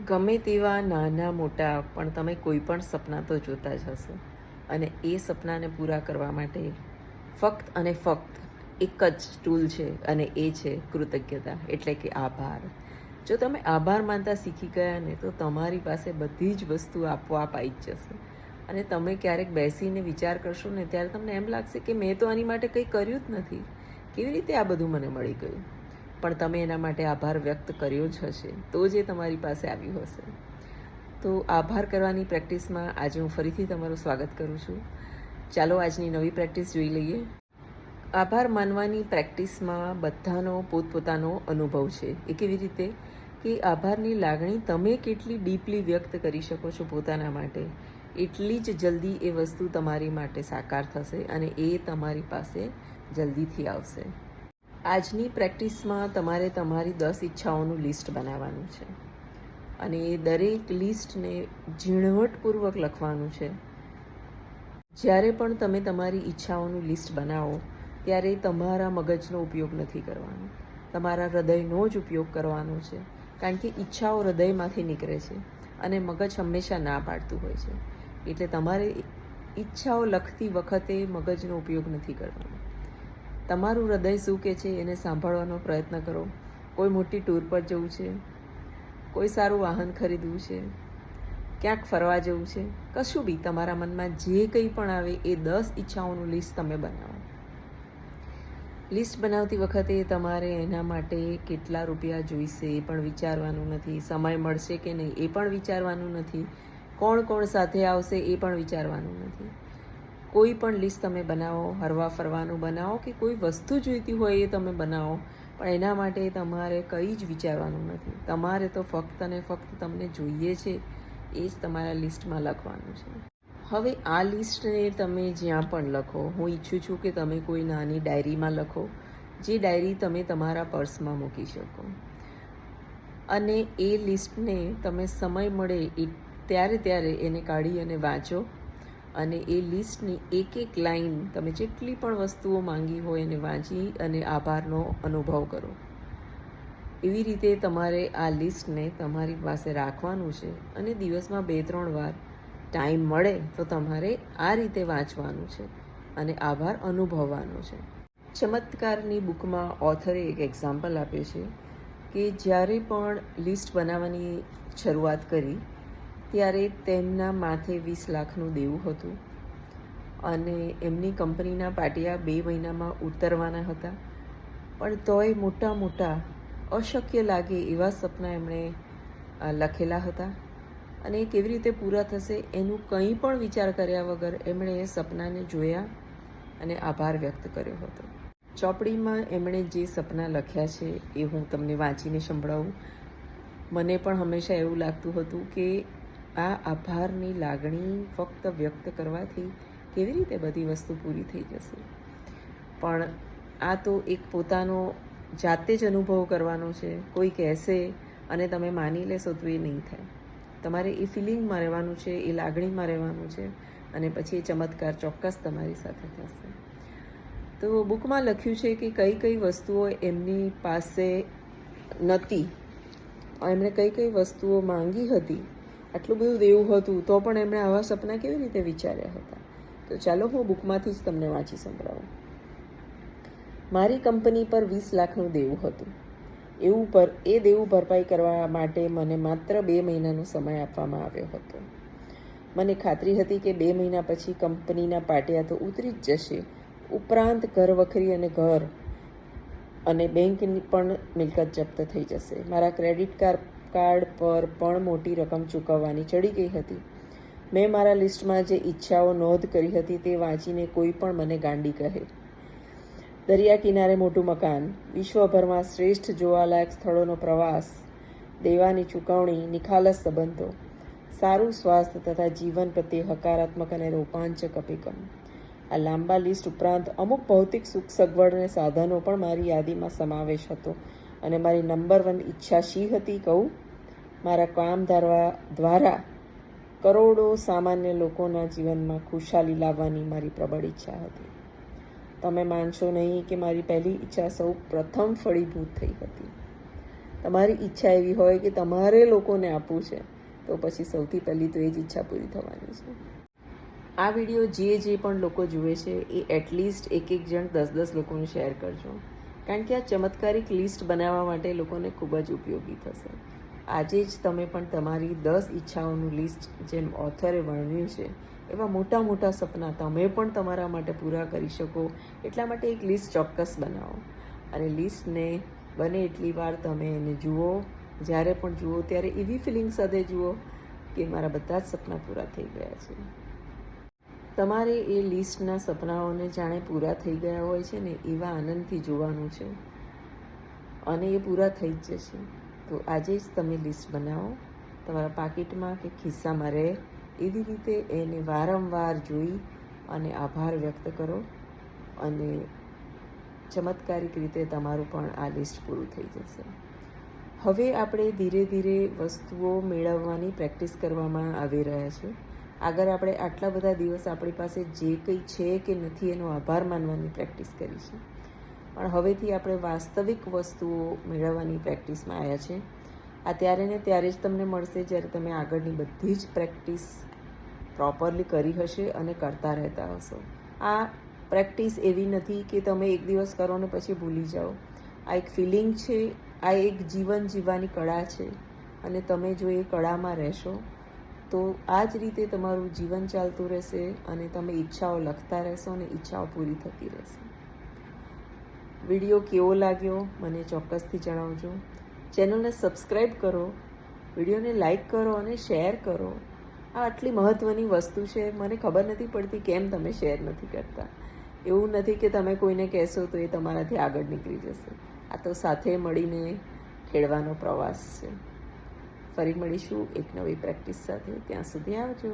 ગમે તેવા નાના મોટા પણ તમે કોઈ પણ સપના તો જોતા જ હશો, અને એ સપનાને પૂરા કરવા માટે ફક્ત અને ફક્ત એક જ ટૂલ છે, અને એ છે કૃતજ્ઞતા, એટલે કે આભાર. જો તમે આભાર માનતા શીખી ગયા ને તો તમારી પાસે બધી જ વસ્તુ આપોઆપ આવી જ જશે. અને તમે ક્યારેક બેસીને વિચાર કરશો ને ત્યારે તમને એમ લાગશે કે મેં તો આની માટે કંઈ કર્યું જ નથી, કેવી રીતે આ બધું મને મળી ગયું. પણ તમે એના માટે આભાર વ્યક્ત કર્યો જ હશે, તો જ એ તમારી પાસે આવ્યું હશે. તો આભાર કરવાની પ્રેક્ટિસમાં આજે હું ફરીથી તમારું સ્વાગત કરું છું. ચાલો આજની નવી પ્રેક્ટિસ જોઈ લઈએ. આભાર માનવાની પ્રેક્ટિસમાં બધાનો પોતપોતાનો અનુભવ છે. એ કેવી રીતે કે આભારની લાગણી તમે કેટલી ડીપલી વ્યક્ત કરી શકો છો પોતાના માટે, એટલી જ જલ્દી એ વસ્તુ તમારી માટે સાકાર થશે અને એ તમારી પાસે જલ્દીથી આવશે. આજની પ્રેક્ટિસમાં તમારે તમારી 10 ઈચ્છાઓનું લિસ્ટ બનાવવાનું છે, અને એ દરેક લિસ્ટને ઝીણવટપૂર્વક લખવાનું છે. જ્યારે પણ તમે તમારી ઈચ્છાઓનું લિસ્ટ બનાવો ત્યારે તમારા મગજનો ઉપયોગ નથી કરવાનો, તમારા હૃદયનો જ ઉપયોગ કરવાનો છે. કારણ કે ઈચ્છાઓ હૃદયમાંથી નીકળે છે અને મગજ હંમેશા ના પાડતું હોય છે. એટલે તમારે ઈચ્છાઓ લખતી વખતે મગજનો ઉપયોગ નથી કરવાનો. તમારું હૃદય શું કહે છે એને સાંભળવાનો પ્રયત્ન કરો. કોઈ મોટી ટૂર પર જવું છે, કોઈ સારું વાહન ખરીદવું છે, ક્યાંક ફરવા જવું છે, કશું બી તમારા મનમાં જે કંઈ પણ આવે એ 10 ઈચ્છાઓનું લિસ્ટ તમે બનાવો. લિસ્ટ બનાવતી વખતે તમારે એના માટે કેટલા રૂપિયા જોઈશે એ પણ વિચારવાનું નથી, સમય મળશે કે નહીં એ પણ વિચારવાનું નથી, કોણ કોણ સાથે આવશે એ પણ વિચારવાનું નથી. કોઈ પણ લિસ્ટ તમે બનાવો, હરવા ફરવાનું બનાવો કે કોઈ વસ્તુ જોઈતી હોય એ તમે બનાવો, પણ એના માટે તમારે કંઈ જ વિચારવાનું નથી. તમારે તો ફક્ત અને ફક્ત તમને જોઈએ છે એ જ તમારા લિસ્ટમાં લખવાનું છે. હવે આ લિસ્ટને તમે જ્યાં પણ લખો, હું ઈચ્છું છું કે તમે કોઈ નાની ડાયરીમાં લખો, જે ડાયરી તમે તમારા પર્સમાં મૂકી શકો. અને એ લિસ્ટને તમે સમય મળે ત્યારે ત્યારે એને કાઢી અને વાંચો, અને એ લિસ્ટની એક એક લાઈન તમે જેટલી પણ વસ્તુઓ માંગી હોય એને વાંચી અને આભારનો અનુભવ કરો. એવી રીતે તમારે આ લિસ્ટને તમારી પાસે રાખવાનું છે, અને દિવસમાં 2-3 વાર ટાઈમ મળે તો તમારે આ રીતે વાંચવાનું છે અને આભાર અનુભવવાનો છે. ચમત્કારની બુકમાં ઓથરે એક એક્ઝામ્પલ આપ્યું છે કે જ્યારે પણ લિસ્ટ બનાવવાની શરૂઆત કરી ત્યારે તેમના માથે 20 લાખનું દેવું હતું, અને એમની કંપનીના પાટિયા 2 મહિનામાં ઉતરવાના હતા. પણ તોય મોટા મોટા અશક્ય લાગે એવા સપના એમણે લખેલા હતા, અને એ કેવી રીતે પૂરા થશે એનું કંઈ પણ વિચાર કર્યા વગર એમણે એ સપનાને જોયા અને આભાર વ્યક્ત કર્યો હતો. ચોપડીમાં એમણે જે સપના લખ્યા છે એ હું તમને વાંચીને સંભળાવું. મને પણ હંમેશા એવું લાગતું હતું કે આ આભારની લાગણી ફક્ત વ્યક્ત કરવાથી કેવી રીતે બધી વસ્તુ પૂરી થઈ જશે. પણ આ તો એક પોતાનો જાતે જ અનુભવ કરવાનો છે. કોઈ કહેશે અને તમે માની લેશો તો એ નહીં થાય. તમારે એ ફિલિંગમાં રહેવાનું છે, એ લાગણીમાં રહેવાનું છે, અને પછી એ ચમત્કાર ચોક્કસ તમારી સાથે થશે. તો બુકમાં લખ્યું છે કે કઈ કઈ વસ્તુઓ એમની પાસે નહોતી, એમણે કઈ કઈ વસ્તુઓ માંગી હતી, આટલું બધું દેવું હતું તો પણ એમણે આવા સપના કેવી રીતે વિચાર્યા હતા. તો ચાલો હું બુકમાંથી જ તમને વાંચી સંભળાવું. મારી કંપની પર 20 લાખનું દેવું હતું. એ દેવું ભરપાઈ કરવા માટે મને માત્ર 2 મહિનાનો સમય આપવામાં આવ્યો હતો. મને ખાતરી હતી કે 2 મહિના પછી કંપનીના પાટિયા તો ઉતરી જ જશે, ઉપરાંત ઘર વખરી અને ઘર અને બેંકની પણ મિલકત જપ્ત થઈ જશે. મારા ક્રેડિટ કાર્ડ પર પણ મોટી રકમ ચૂકવવાની ચડી ગઈ હતી. મેં મારા લિસ્ટમાં જે ઈચ્છાઓ નોંધ કરી હતી તે વાંચીને કોઈ પણ મને ગાંડી કહે. દરિયા કિનારે મોટું મકાન, વિશ્વભરમાં શ્રેષ્ઠ જોવાલાયક સ્થળોનો પ્રવાસ, દેવાની ચૂકવણી, નિખાલસ સંબંધો, સારું સ્વાસ્થ્ય તથા જીવન પ્રત્યે હકારાત્મક અને રોમાંચક અભિગમ. આ લાંબા લિસ્ટ ઉપરાંત અમુક ભૌતિક સુખ સગવડ અને સાધનો પણ મારી યાદીમાં સમાવેશ હતો. અને મારી નંબર 1 ઈચ્છા શી હતી કહું? મારા કામ દ્વારા કરોડો સામાન્ય લોકોના જીવનમાં ખુશાલી લાવવાની મારી પ્રબળ ઈચ્છા હતી. તમે માનશો નહીં કે મારી પહેલી ઈચ્છા સૌ પ્રથમ ફળીભૂત થઈ હતી. તમારી ઈચ્છા એવી હોય કે તમારે લોકોને આપવું છે, તો પછી સૌથી પહેલી તો એ જ ઈચ્છા પૂરી થવાની છે. આ વિડીયો જે પણ લોકો જુએ છે એ એટલીસ્ટ એક જણ 10 લોકોને શેર કરજો, કારણ કે આ ચમત્કારિક લિસ્ટ બનાવવા માટે લોકોને ખૂબ જ ઉપયોગી થશે. આજે જ તમે પણ તમારી 10 ઈચ્છાઓનું લિસ્ટ, જેમ ઓથરે વર્ણવ્યું છે એવા મોટા મોટા સપના તમે પણ તમારા માટે પૂરા કરી શકો એટલા માટે એક લિસ્ટ ચોક્કસ બનાવો. અને લિસ્ટને બને એટલી વાર તમે એને જુઓ. જ્યારે પણ જુઓ ત્યારે એવી ફિલિંગ સાથે જુઓ કે મારા બધા જ સપના પૂરા થઈ ગયા છે. તમારે એ લિસ્ટના સપનાઓને જાણે પૂરા થઈ ગયા હોય છે ને એવા આનંદથી જોવાનું છે, અને એ પૂરા થઈ જ જશે. તો આજે જ તમે લિસ્ટ બનાવો, તમારા પાકીટમાં કે ખિસ્સામાં રહે એવી રીતે એને વારંવાર જોઈ અને આભાર વ્યક્ત કરો, અને ચમત્કારિક રીતે તમારું પણ આ લિસ્ટ પૂરું થઈ જશે. હવે આપણે ધીરે ધીરે વસ્તુઓ મેળવવાની પ્રેક્ટિસ કરવામાં આવી રહ્યા છે. આગળ આપણે આટલા બધા દિવસ આપણી પાસે જે કંઈ છે કે નથી એનો આભાર માનવાની પ્રેક્ટિસ કરી છે, પણ હવેથી આપણે વાસ્તવિક વસ્તુઓ મેળવવાની પ્રેક્ટિસમાં આવ્યા છે. આ ત્યારે ને ત્યારે જ તમને મળશે જ્યારે તમે આગળની બધી જ પ્રેક્ટિસ પ્રોપરલી કરી હશે અને કરતા રહેતા હશો. આ પ્રેક્ટિસ એવી નથી કે તમે એક દિવસ કરો ને પછી ભૂલી જાઓ. આ એક ફિલિંગ છે, આ એક જીવન જીવવાની કળા છે, અને તમે જો એ કળામાં રહેશો તો આ જ રીતે તમારું જીવન ચાલતું રહેશે, અને તમે ઈચ્છાઓ લખતા રહેશો અને ઈચ્છાઓ પૂરી થતી રહેશે. વિડીયો કેવો લાગ્યો મને ચોક્કસથી જણાવજો. ચેનલને સબસ્ક્રાઈબ કરો, વિડીયોને લાઈક કરો અને શેર કરો. આ આટલી મહત્ત્વની વસ્તુ છે, મને ખબર નથી પડતી કેમ તમે શેર નથી કરતા. એવું નથી કે તમે કોઈને કહેશો તો એ તમારાથી આગળ નીકળી જશે. આ તો સાથે મળીને ખેડવાનો પ્રવાસ છે. ફરી મળીશું એક નવી પ્રેક્ટિસ સાથે. ત્યાં સુધી આવજો.